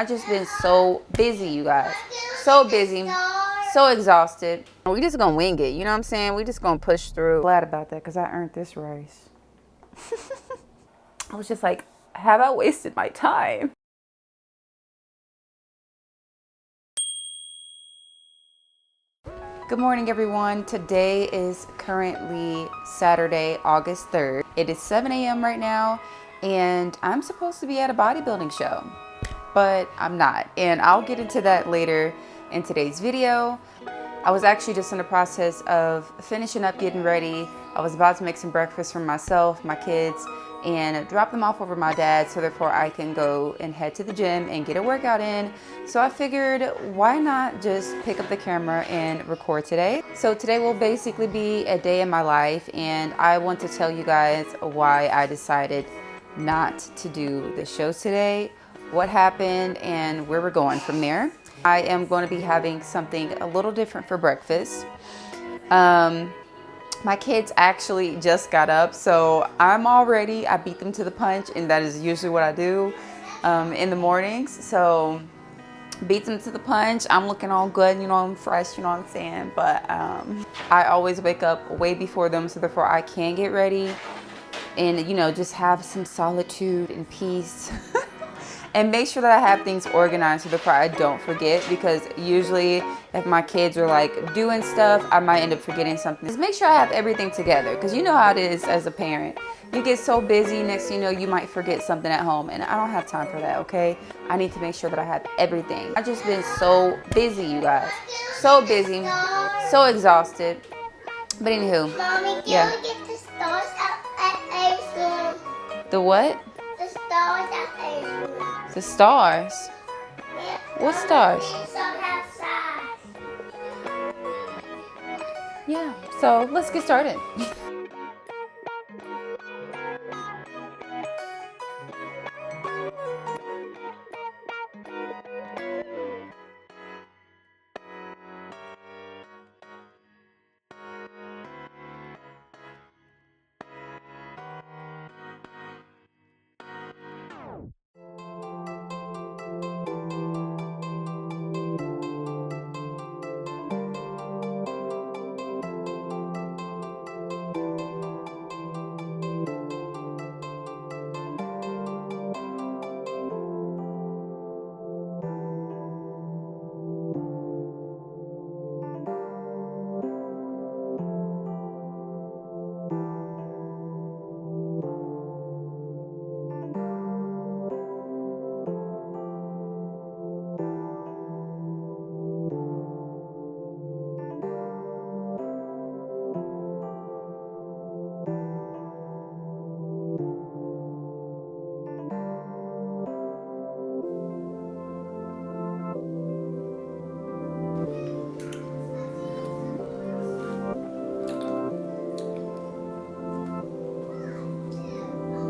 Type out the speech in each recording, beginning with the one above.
I've just been so busy, you guys. So busy, so exhausted. We just gonna wing it, you know what I'm saying? We just gonna push through. Glad about that because I earned this rice. I was just like, have I wasted my time? Good morning, everyone. Today is currently Saturday, August 3rd. It is 7 a.m. right now, and I'm supposed to be at a bodybuilding show, but I'm not. And I'll get into that later in today's video. I was actually just in the process of finishing up getting ready. I was about to make some breakfast for myself, my kids, and drop them off over my dad, so therefore I can go and head to the gym and get a workout in. So I figured, why not just pick up the camera and record today? So today will basically be a day in my life, and I want to tell you guys why I decided not to do the show today, what happened, and where we're going from there. I am going to be having something a little different for breakfast. My kids actually just got up, so I beat them to the punch, and that is usually what I do in the mornings. So beat them to the punch. I'm looking all good, you know, I'm fresh, you know what I'm saying? But I always wake up way before them, so therefore I can get ready and, you know, just have some solitude and peace. And make sure that I have things organized so therefore I don't forget, because usually if my kids are like doing stuff, I might end up forgetting something. Just make sure I have everything together, because you know how it is as a parent. You get so busy, next thing you know, you might forget something at home, and I don't have time for that, okay? I need to make sure that I have everything. I've just been so busy, you guys. So busy, so exhausted. But anywho, Mommy, yeah. Get the stars at Ace. The what? The stars at Ace. The stars? Yeah. What stars? Outside. Yeah, so let's get started.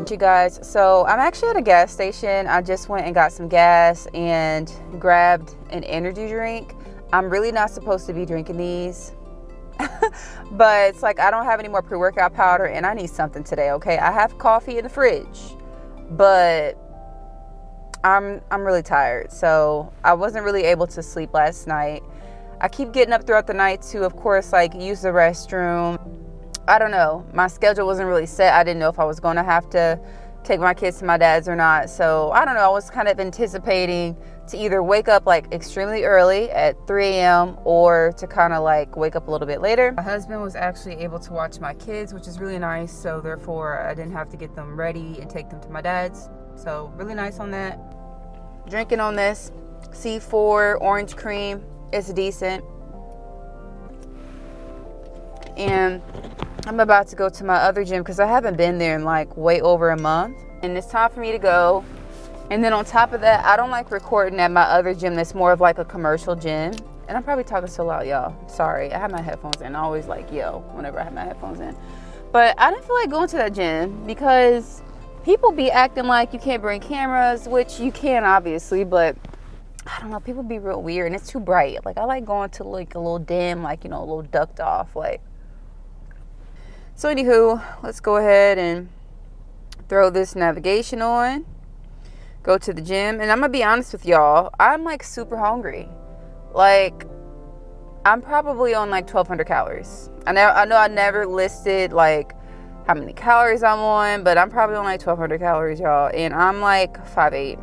You guys, so I'm actually at a gas station. I just went and got some gas and grabbed an energy drink. I'm really not supposed to be drinking these, but it's like I don't have any more pre-workout powder and I need something today, okay? I have coffee in the fridge, but I'm really tired, so I wasn't really able to sleep last night. I keep getting up throughout the night to, of course, like use the restroom. I don't know. My schedule wasn't really set. I didn't know if I was going to have to take my kids to my dad's or not. So I don't know. I was kind of anticipating to either wake up like extremely early at 3 a.m. or to kind of like wake up a little bit later. My husband was actually able to watch my kids, which is really nice. So therefore I didn't have to get them ready and take them to my dad's. So really nice on that. Drinking on this C4 orange cream. It's decent. And I'm about to go to my other gym because I haven't been there in like way over a month, and it's time for me to go. And then on top of that, I don't like recording at my other gym that's more of like a commercial gym. And I'm probably talking so loud, y'all. Sorry, I have my headphones in. I always like yell whenever I have my headphones in. But I didn't feel like going to that gym because people be acting like you can't bring cameras, which you can obviously, but I don't know, people be real weird and it's too bright. Like I like going to like a little dim, like, you know, a little ducked off, like. So anywho, let's go ahead and throw this navigation on. go to the gym. And I'm gonna be honest with y'all, I'm like super hungry. Like, I'm probably on like 1,200 calories. I know I never listed like how many calories I'm on, but I'm probably on like 1,200 calories, y'all. And I'm like 5'8".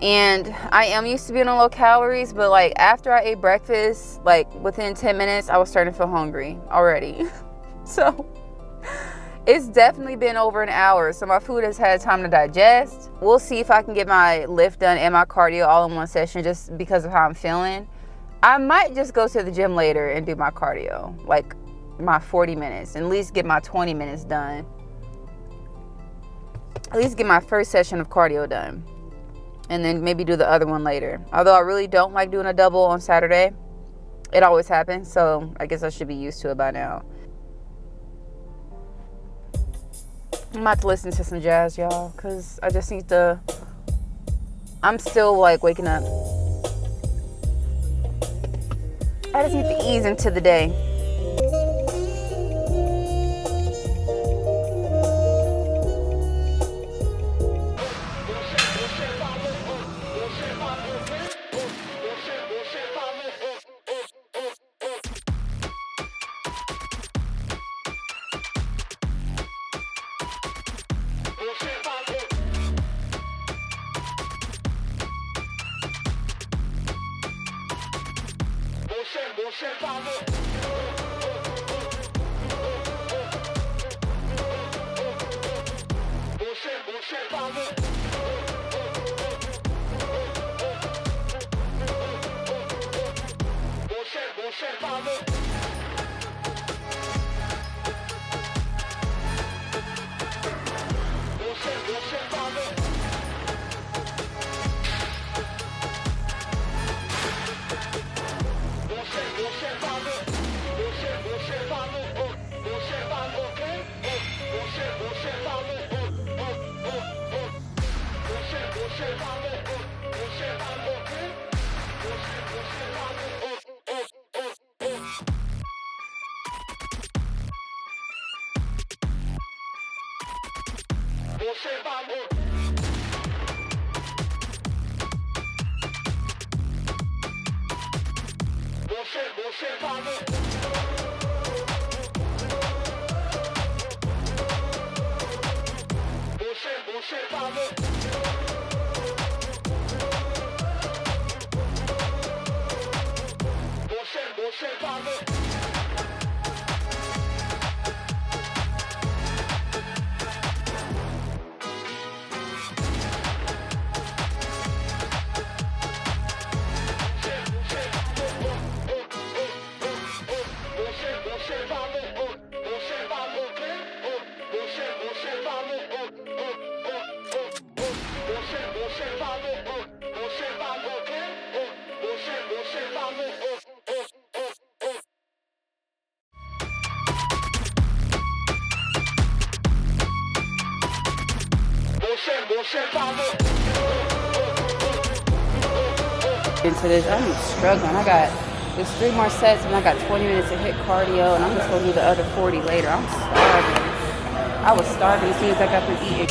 And I am used to being on low calories, but like after I ate breakfast, like within 10 minutes, I was starting to feel hungry already. So it's definitely been over an hour. So my food has had time to digest. We'll see if I can get my lift done and my cardio all in one session just because of how I'm feeling. I might just go to the gym later and do my cardio, like my 40 minutes, and at least get my 20 minutes done. At least get my first session of cardio done. And then maybe do the other one later. Although I really don't like doing a double on Saturday. It always happens, so I guess I should be used to it by now. I'm about to listen to some jazz, y'all, because I just need to... I'm still, like, waking up. I just need to ease into the day. Into this, I'm struggling. I got there's 3 more sets and I got 20 minutes to hit cardio, and I'm just gonna do the other 40 later. I'm starving. I was starving as soon as I got through eating.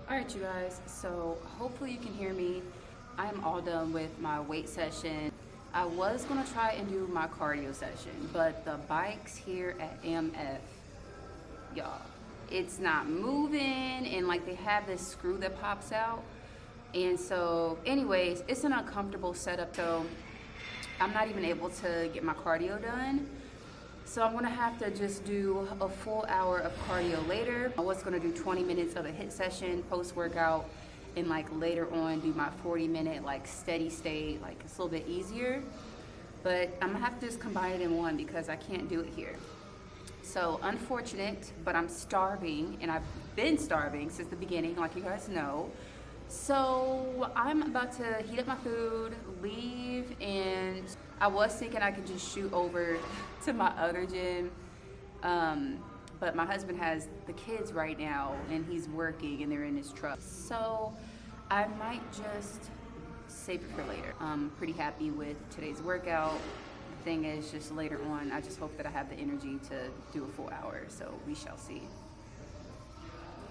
Alright, you guys, so hopefully you can hear me. I'm all done with my weight session. I was gonna try and do my cardio session, but the bikes here at MF, y'all, it's not moving, and like they have this screw that pops out. And so anyways, it's an uncomfortable setup though. I'm not even able to get my cardio done. So I'm gonna have to just do a full hour of cardio later. I was gonna do 20 minutes of a HIIT session post-workout, and like later on do my 40-minute like steady state, like it's a little bit easier. But I'm gonna have to just combine it in one because I can't do it here. So unfortunate, but I'm starving, and I've been starving since the beginning, like you guys know. So I'm about to heat up my food, leave, and I was thinking I could just shoot over to my other gym, but my husband has the kids right now, and he's working, and they're in his truck. So I might just save it for later. I'm pretty happy with today's workout. The thing is, just later on, I just hope that I have the energy to do a full hour, so we shall see.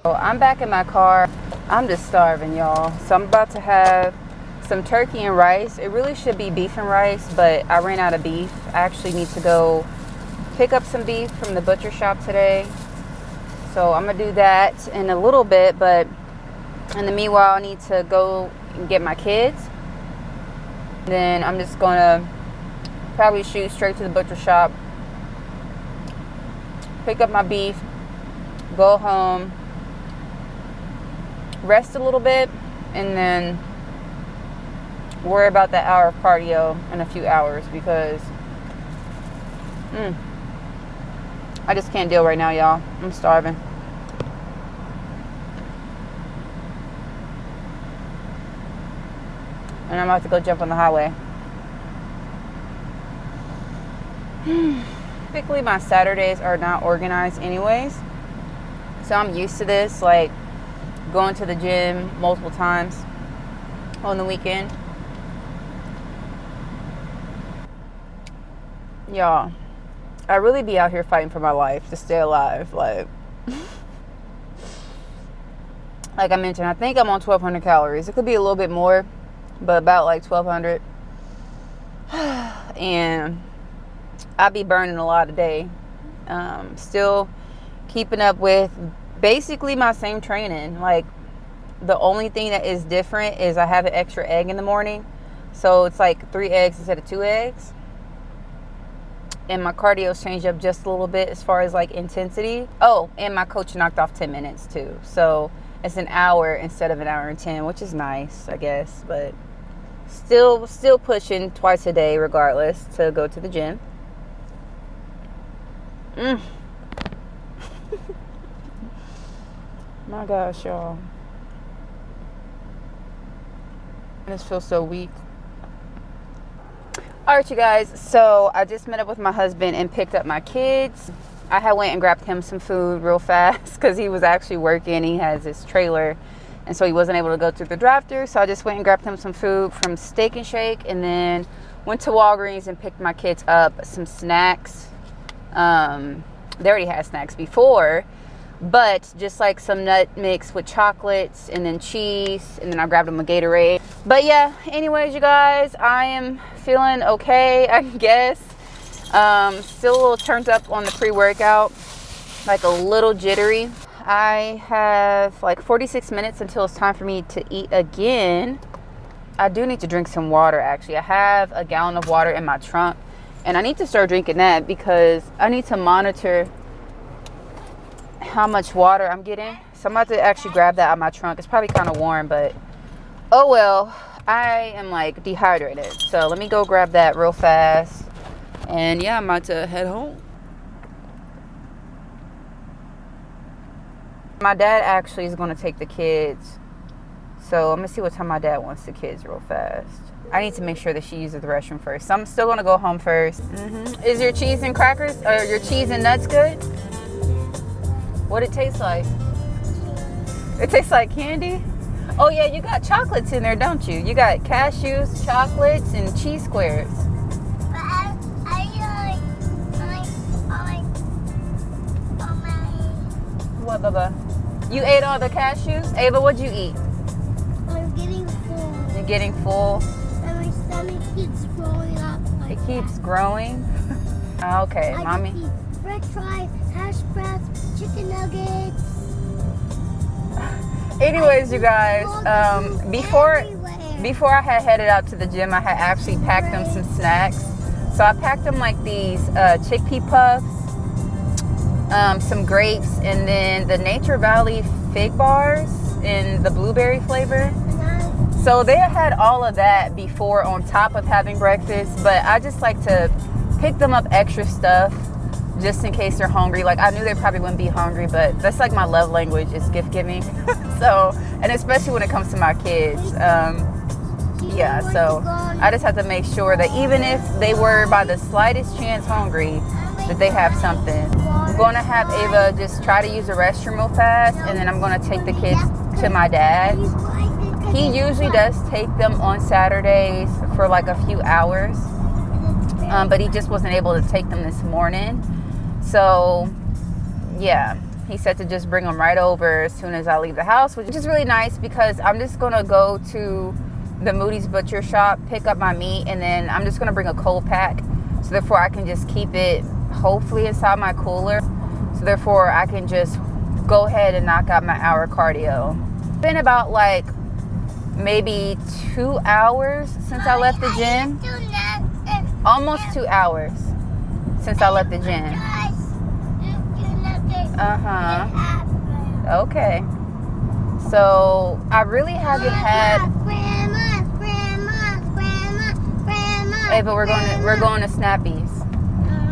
So I'm back in my car. I'm just starving, y'all. So I'm about to have some turkey and rice. It really should be beef and rice, but I ran out of beef. I actually need to go pick up some beef from the butcher shop today. So I'm gonna do that in a little bit, but in the meanwhile, I need to go and get my kids. Then I'm just gonna probably shoot straight to the butcher shop, pick up my beef, go home, rest a little bit, and then worry about that hour of cardio in a few hours because I just can't deal right now, y'all. I'm starving. And I'm about to go jump on the highway. Typically my Saturdays are not organized anyways, so I'm used to this, like going to the gym multiple times on the weekend. Y'all, I really be out here fighting for my life to stay alive. Like I mentioned, I think I'm on 1,200 calories. It could be a little bit more, but about like 1,200. And I be burning a lot a day. Still keeping up with basically my same training. Like the only thing that is different is I have an extra egg in the morning. So it's like 3 eggs instead of 2 eggs. And my cardio's changed up just a little bit as far as like intensity. Oh, and my coach knocked off 10 minutes too. So it's an hour instead of an hour and 10, which is nice, I guess. But still pushing twice a day regardless to go to the gym. My gosh, y'all. I just feel so weak. Alright, you guys, so I just met up with my husband and picked up my kids. I had went and grabbed him some food real fast because he was actually working. He has his trailer, and so he wasn't able to go through the drive-thru. So I just went and grabbed him some food from Steak and Shake, and then went to Walgreens and picked my kids up some snacks. They already had snacks before, but just like some nut mix with chocolates and then cheese, and then I grabbed them a Gatorade. But yeah, anyways, you guys, I am feeling okay, I guess. Still a little turned up on the pre-workout, like a little jittery. I have like 46 minutes until it's time for me to eat again. I do need to drink some water, actually. I have a gallon of water in my trunk, and I need to start drinking that because I need to monitor how much water I'm getting. So I'm about to actually grab that out of my trunk. It's probably kind of warm, but oh well. I am like dehydrated. So let me go grab that real fast. And yeah, I'm about to head home. My dad actually is going to take the kids. So I'm going to see what time my dad wants the kids real fast. I need to make sure that she uses the restroom first. So I'm still going to go home first. Is your cheese and crackers, or your cheese and nuts good? What it tastes like? It tastes like candy? Oh yeah, you got chocolates in there, don't you? You got cashews, chocolates, and cheese squares. But What, Bubba? You ate all the cashews? Ava, what'd you eat? I'm getting full. You're getting full? And my stomach keeps growing up. It keeps growing? Okay, I mommy. just eat French fries, hash browns, chicken nuggets. Anyways, you guys, before Everywhere. before I had headed out to the gym, I had actually packed them some snacks. So I packed them like these chickpea puffs, some grapes, and then the Nature Valley fig bars in the blueberry flavor. So they had all of that before on top of having breakfast, but I just like to pick them up extra stuff just in case they're hungry. Like, I knew they probably wouldn't be hungry, but that's like my love language is gift giving. So, and especially when it comes to my kids. Yeah, so I just have to make sure that even if they were by the slightest chance hungry, that they have something. I'm going to have Ava just try to use the restroom real fast, and then I'm going to take the kids to my dad's. He usually does take them on Saturdays for like a few hours, but he just wasn't able to take them this morning. So yeah, he said to just bring them right over as soon as I leave the house, which is really nice because I'm just going to go to the Moody's Butcher Shop, pick up my meat, and then I'm just going to bring a cold pack. So therefore I can just keep it hopefully inside my cooler. So therefore I can just go ahead and knock out my hour cardio. It's been about like maybe 2 hours since I left the gym. Almost 2 hours since I left the gym. Okay. So I really haven't had. Hey, but we're going to Snappies.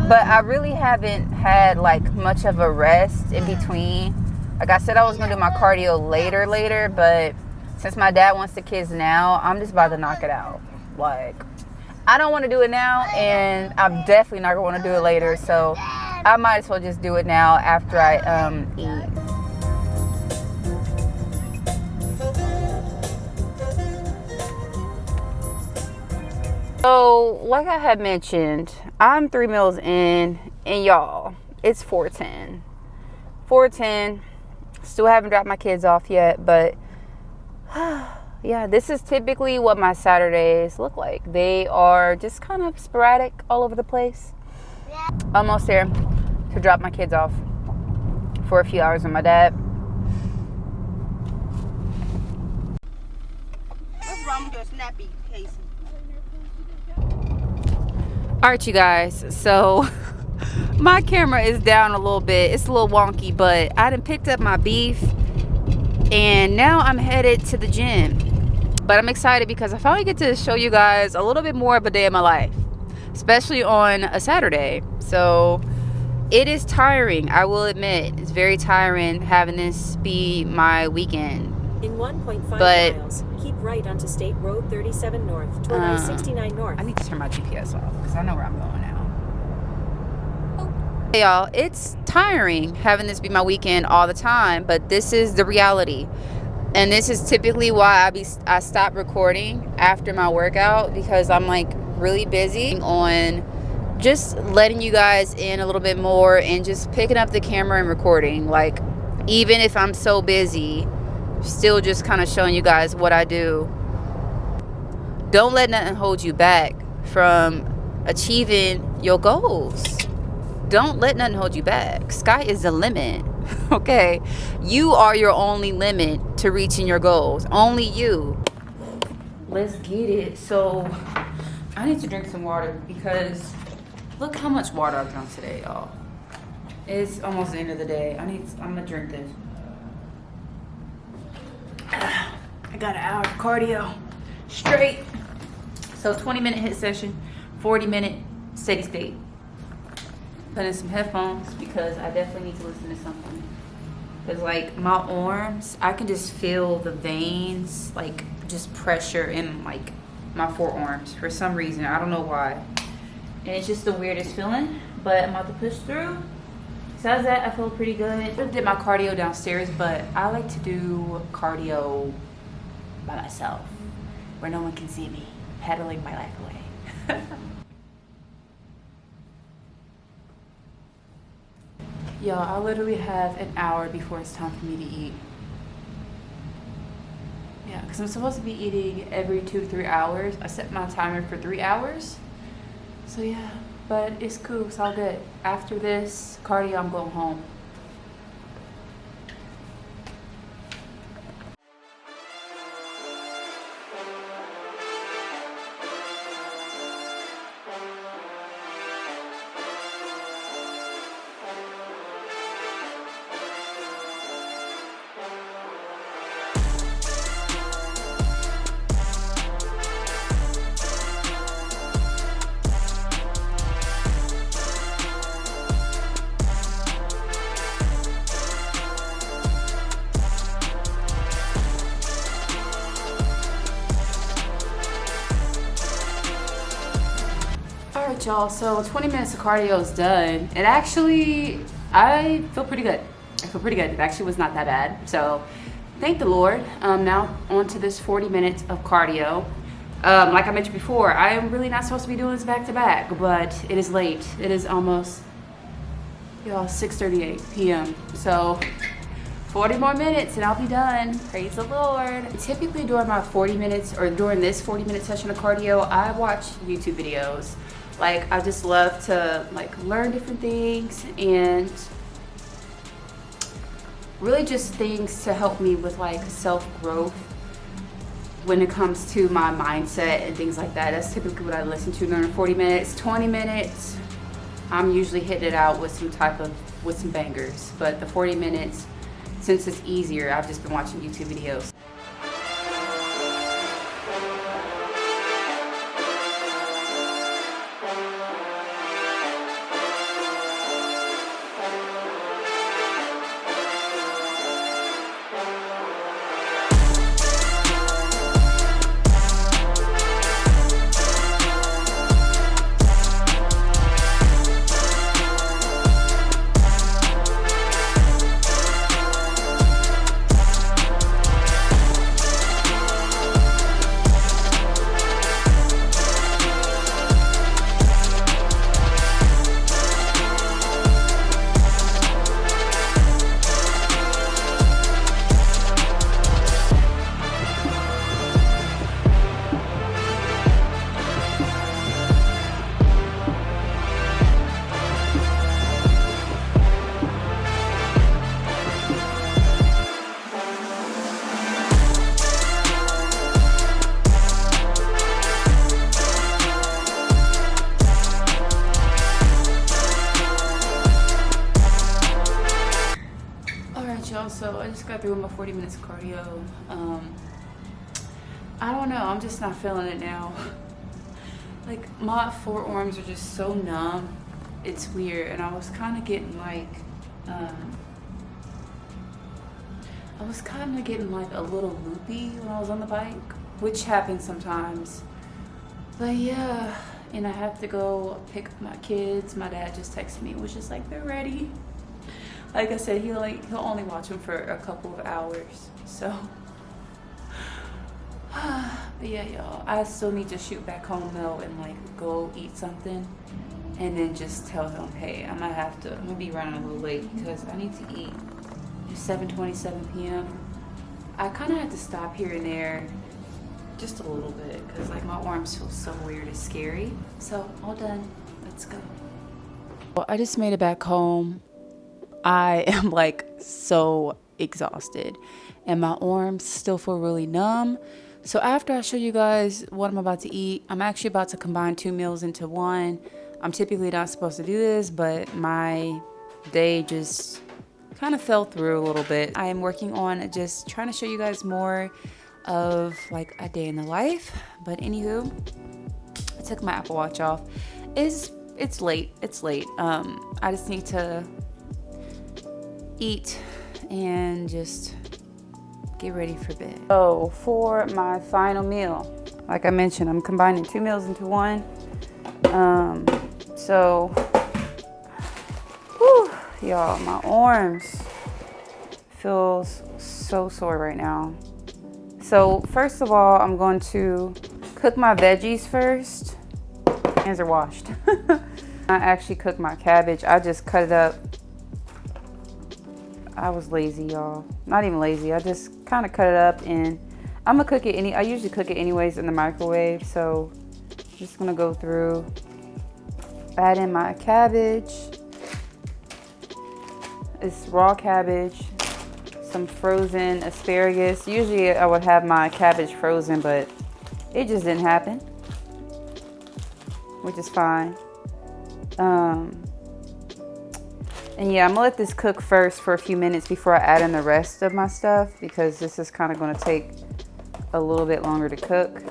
But I really haven't had like much of a rest in between. Like I said, I was gonna do my cardio later, but since my dad wants the kids now, I'm just about to knock it out. Like, I don't want to do it now, and I'm definitely not gonna want to do it later. So I might as well just do it now after I eat. So, like I had mentioned, I'm 3 meals in, and y'all, it's 4:10. 4:10. Still haven't dropped my kids off yet, but yeah, this is typically what my Saturdays look like. They are just kind of sporadic all over the place. Almost there to drop my kids off for a few hours with my dad. What's wrong with your snappy, Casey? All right, you guys, so my camera is down a little bit. It's a little wonky, but I done picked up my beef and now I'm headed to the gym. But I'm excited because I finally get to show you guys a little bit more of a day of my life, especially on a Saturday. So it is tiring, I will admit. It's very tiring having this be my weekend. In 1.5 miles, keep right onto State Road 37 North toward I-69 North. I need to turn my GPS off because I know where I'm going now. Hey y'all, it's tiring having this be my weekend all the time, but this is the reality. And this is typically why I stop recording after my workout, because I'm like really busy on just letting you guys in a little bit more and just picking up the camera and recording. Like, even if I'm so busy, still just kind of showing you guys what I do. Don't let nothing hold you back from achieving your goals. Don't let nothing hold you back. Sky is the limit. Okay, you are your only limit to reaching your goals. Only you. Let's get it. So I need to drink some water because look how much water I've drunk today, y'all. It's almost the end of the day. I'm gonna drink this. I got an hour of cardio straight. So 20-minute hit session, 40-minute steady state. Put in some headphones because I definitely need to listen to something. Because like my arms, I can just feel the veins like just pressure in like my forearms for some reason. I don't know why. And it's just the weirdest feeling, but I'm about to push through. Besides that, I feel pretty good. I did my cardio downstairs, but I like to do cardio by myself where no one can see me pedaling my life away. Y'all, I literally have an hour before it's time for me to eat. Yeah, because I'm supposed to be eating every 2 to 3 hours. I set my timer for 3 hours. So yeah, but it's cool, it's all good. After this cardio, I'm going home. y'all, so 20 minutes of cardio is done. It actually, I feel pretty good. I feel pretty good. It actually was not that bad. So thank the Lord. Now on to this 40 minutes of cardio. Like I mentioned before, I am really not supposed to be doing this back to back, but it is late. It is almost, y'all, 6:38 p.m. So 40 more minutes and I'll be done. Praise the Lord. Typically during my 40 minutes or during this 40-minute session of cardio, I watch YouTube videos. Like, I just love to like learn different things and really just things to help me with like self-growth when it comes to my mindset and things like that. That's typically what I listen to during 40 minutes. 20 minutes, I'm usually hitting it out with some bangers. But the 40 minutes, since it's easier, I've just been watching YouTube videos. So I just got through my 40 minutes of cardio. I don't know, I'm just not feeling it now. Like, my forearms are just so numb. It's weird, and I was kind of getting like a little loopy when I was on the bike, which happens sometimes. But yeah, and I have to go pick up my kids. My dad just texted me, was just like, they're ready. Like I said, he'll only watch them for a couple of hours, so. But yeah, y'all, I still need to shoot back home though and like go eat something and then just tell him, hey, I'm gonna be running a little late because I need to eat. It's 7:27 p.m. I kind of had to stop here and there just a little bit because like my arms feel so weird, it's scary. So all done, let's go. Well, I just made it back home. I am like so exhausted and my arms still feel really numb. So after I show you guys what I'm about to eat, I'm actually about to combine 2 meals into one. I'm typically not supposed to do this, but my day just kind of fell through a little bit. I am working on just trying to show you guys more of like a day in the life. But anywho, I took my Apple Watch off. It's late. I just need to eat and just get ready for bed. So for my final meal, like I mentioned, I'm combining 2 meals into one. So whew, y'all, my arms feels so sore right now. So first of all, I'm going to cook my veggies first. Hands are washed. I actually cooked my cabbage. I just cut it up. I was lazy, y'all. Not even lazy. I just kind of cut it up, and I'm gonna cook it I usually cook it anyways in the microwave. So I'm just gonna go through, add in my cabbage. It's raw cabbage, some frozen asparagus. Usually I would have my cabbage frozen, but it just didn't happen, which is fine. And yeah, I'm gonna let this cook first for a few minutes before I add in the rest of my stuff, because this is kind of gonna take a little bit longer to cook.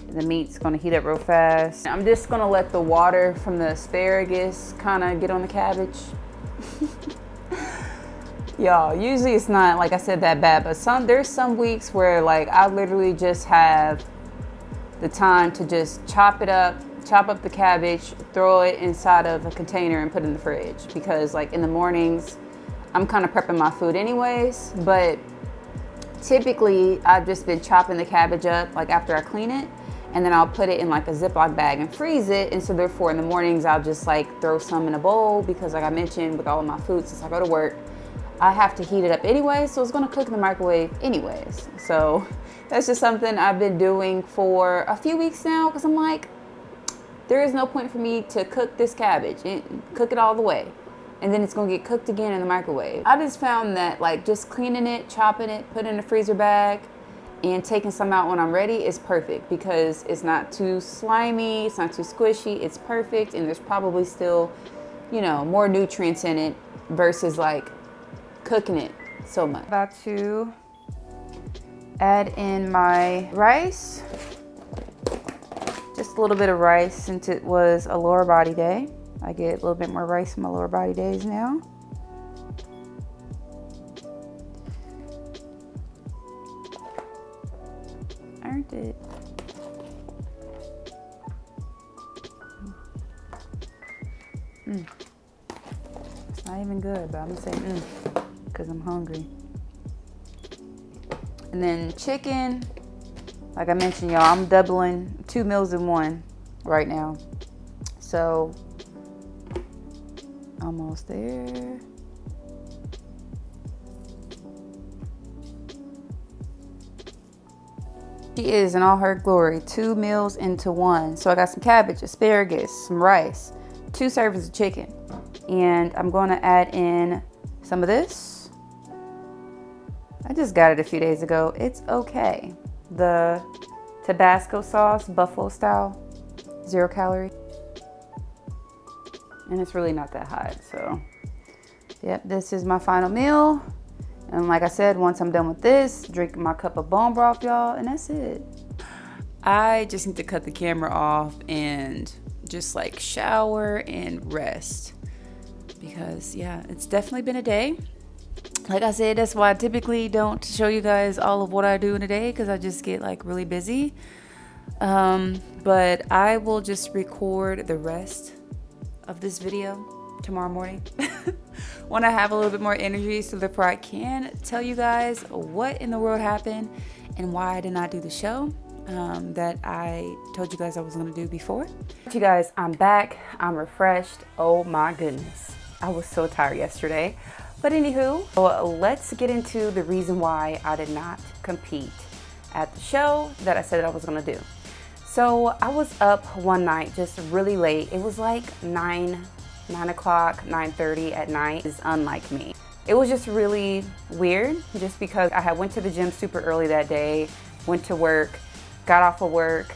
The meat's gonna heat up real fast. I'm just gonna let the water from the asparagus kind of get on the cabbage. Y'all, usually it's not, like I said, that bad, but there's some weeks where like I literally just have the time to just chop it up, chop up the cabbage, throw it inside of a container and put it in the fridge, because like in the mornings I'm kind of prepping my food anyways, but typically I've just been chopping the cabbage up like after I clean it, and then I'll put it in like a Ziploc bag and freeze it. And so therefore in the mornings I'll just like throw some in a bowl, because like I mentioned, with all of my food, since I go to work, I have to heat it up anyway, so it's gonna cook in the microwave anyways. So that's just something I've been doing for a few weeks now, because I'm like, there is no point for me to cook this cabbage, cook it all the way, and then it's gonna get cooked again in the microwave. I just found that like just cleaning it, chopping it, putting it in a freezer bag, and taking some out when I'm ready is perfect, because it's not too slimy, it's not too squishy, it's perfect, and there's probably still, you know, more nutrients in it versus like cooking it so much. About to add in my rice, just a little bit of rice since it was a lower body day. I get a little bit more rice in my lower body days now. Earned it. It's not even good, but I'm gonna say because I'm hungry. And then chicken, like I mentioned, y'all, I'm doubling 2 meals in one right now. So almost there. She is in all her glory, 2 meals into one. So I got some cabbage, asparagus, some rice, 2 servings of chicken. And I'm gonna add in some of this. I just got it a few days ago. It's okay. The Tabasco sauce, buffalo style, 0 calorie. And it's really not that hot, so. Yep, this is my final meal. And like I said, once I'm done with this, drink my cup of bone broth, y'all, and that's it. I just need to cut the camera off and just like shower and rest. Because yeah, it's definitely been a day. Like I said, that's why I typically don't show you guys all of what I do in a day, because I just get like really busy. But I will just record the rest of this video tomorrow morning when I have a little bit more energy, so therefore I can tell you guys what in the world happened and why I did not do the show that I told you guys I was going to do before. You guys, I'm back. I'm refreshed. Oh my goodness, I was so tired yesterday. But anywho, so let's get into the reason why I did not compete at the show that I said that I was going to do. So I was up one night just really late. It was like 9 o'clock, 9:30 at night. It's unlike me. It was just really weird, just because I had went to the gym super early that day, went to work, got off of work,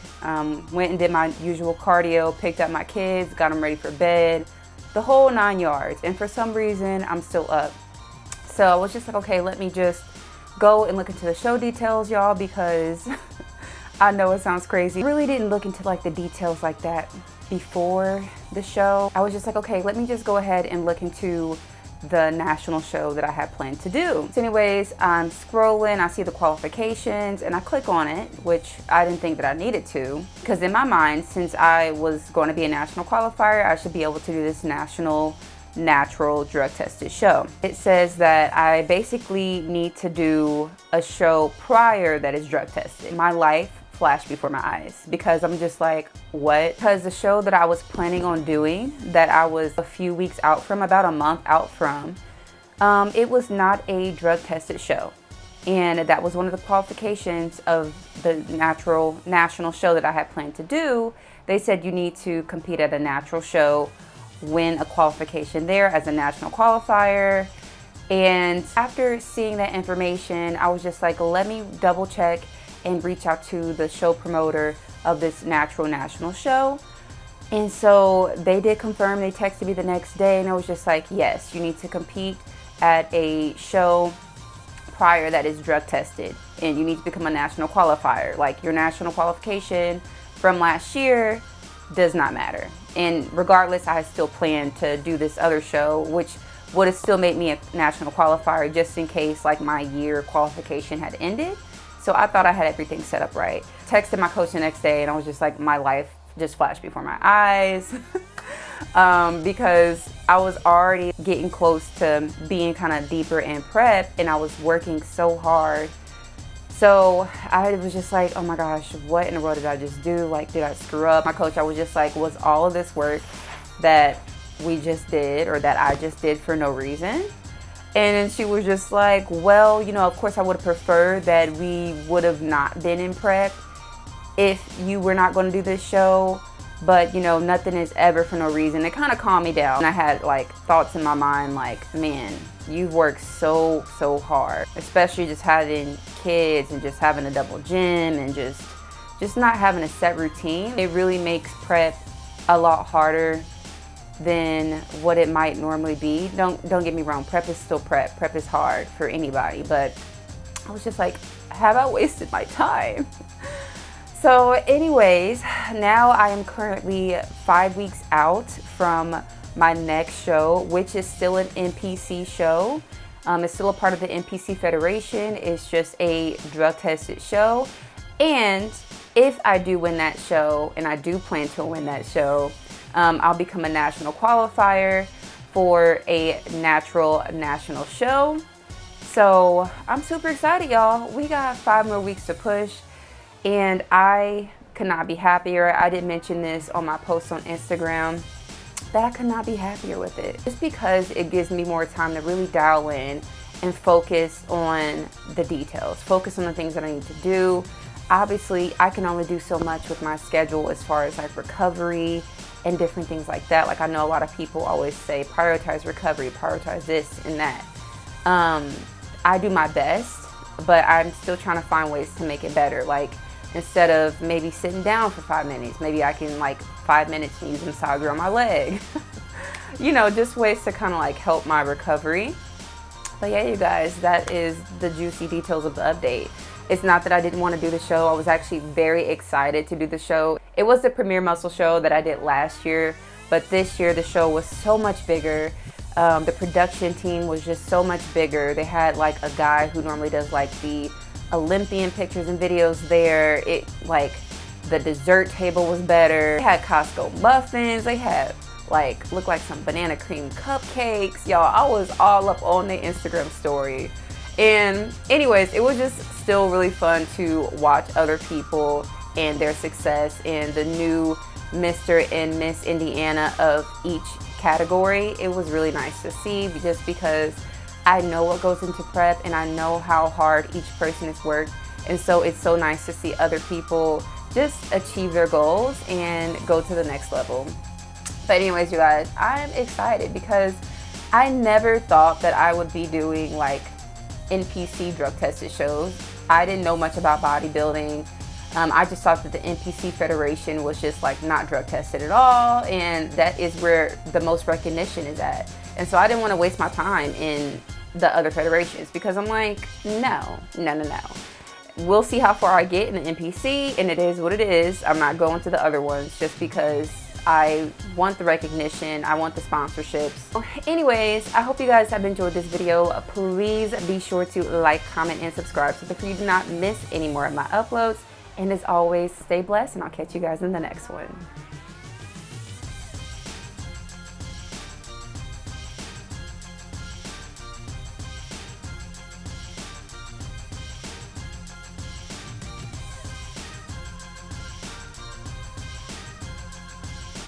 went and did my usual cardio, picked up my kids, got them ready for bed, the whole 9 yards. And for some reason, I'm still up. So I was just like, okay, let me just go and look into the show details, y'all, because I know it sounds crazy. I really didn't look into like the details like that before the show. I was just like, okay, let me just go ahead and look into the national show that I had planned to do. So anyways, I'm scrolling, I see the qualifications, and I click on it, which I didn't think that I needed to, because in my mind, since I was going to be a national qualifier, I should be able to do this national natural drug tested show. It says that I basically need to do a show prior that is drug tested. My life flashed before my eyes, because I'm just like, what? Because the show that I was planning on doing, that I was a few weeks out from, about a month out from, it was not a drug tested show. And that was one of the qualifications of the national show that I had planned to do. They said you need to compete at a natural show, win a qualification there as a national qualifier. And after seeing that information, I was just like, let me double check and reach out to the show promoter of this natural national show. And so they did confirm. They texted me the next day, and I was just like, yes, you need to compete at a show prior that is drug tested, and you need to become a national qualifier. Like, your national qualification from last year does not matter. And regardless, I still plan to do this other show, which would have still made me a national qualifier, just in case like my year qualification had ended. So I thought I had everything set up right. Texted my coach the next day, and I was just like, my life just flashed before my eyes. Because I was already getting close to being kind of deeper in prep, and I was working so hard. So I was just like, oh my gosh, what in the world did I just do? Like, did I screw up? My coach, I was just like, was all of this work that we just did, or that I just did, for no reason? And then she was just like, well, you know, of course I would have preferred that we would have not been in prep if you were not going to do this show. But, you know, nothing is ever for no reason. It kind of calmed me down. I had like thoughts in my mind like, man, you've worked so hard, especially just having kids and just having a double gym and just not having a set routine. It really makes prep a lot harder than what it might normally be. Don't get me wrong, prep is still prep. Prep is hard for anybody, but I was just like, have I wasted my time? So anyways, now I am currently 5 weeks out from my next show, which is still an NPC show. It's still a part of the NPC Federation. It's just a drug tested show. And if I do win that show, and I do plan to win that show, I'll become a national qualifier for a natural national show. So I'm super excited, y'all. We got 5 more weeks to push, and I could not be happier. I did mention this on my post on Instagram, that I could not be happier with it. Just because it gives me more time to really dial in and focus on the details, focus on the things that I need to do. Obviously, I can only do so much with my schedule as far as like recovery and different things like that. Like, I know a lot of people always say, prioritize recovery, prioritize this and that. I do my best, but I'm still trying to find ways to make it better. Like, instead of maybe sitting down for 5 minutes, maybe I can like 5 minutes and use massager on my leg. You know, just ways to kind of like help my recovery. But yeah, you guys, that is the juicy details of the update. It's not that I didn't want to do the show. I was actually very excited to do the show. It was the premiere muscle show that I did last year, but this year the show was so much bigger. The production team was just so much bigger. They had like a guy who normally does like the Olympian pictures and videos there. It like the dessert table was better. They had Costco muffins. They had like, looked like some banana cream cupcakes. Y'all, I was all up on the Instagram story. And anyways, it was just still really fun to watch other people and their success, and the new Mr. and Miss Indiana of each category. It was really nice to see, just because I know what goes into prep and I know how hard each person has worked. And so it's so nice to see other people just achieve their goals and go to the next level. But anyways, you guys, I'm excited because I never thought that I would be doing like NPC drug tested shows. I didn't know much about bodybuilding. I just thought that the NPC Federation was just like not drug tested at all, and that is where the most recognition is at. And so I didn't want to waste my time in the other federations, because I'm like, no. We'll see how far I get in the NPC, and it is what it is. I'm not going to the other ones just because I want the recognition, I want the sponsorships. Anyways, I hope you guys have enjoyed this video. Please be sure to like, comment, and subscribe so that you do not miss any more of my uploads. And as always, stay blessed, and I'll catch you guys in the next one.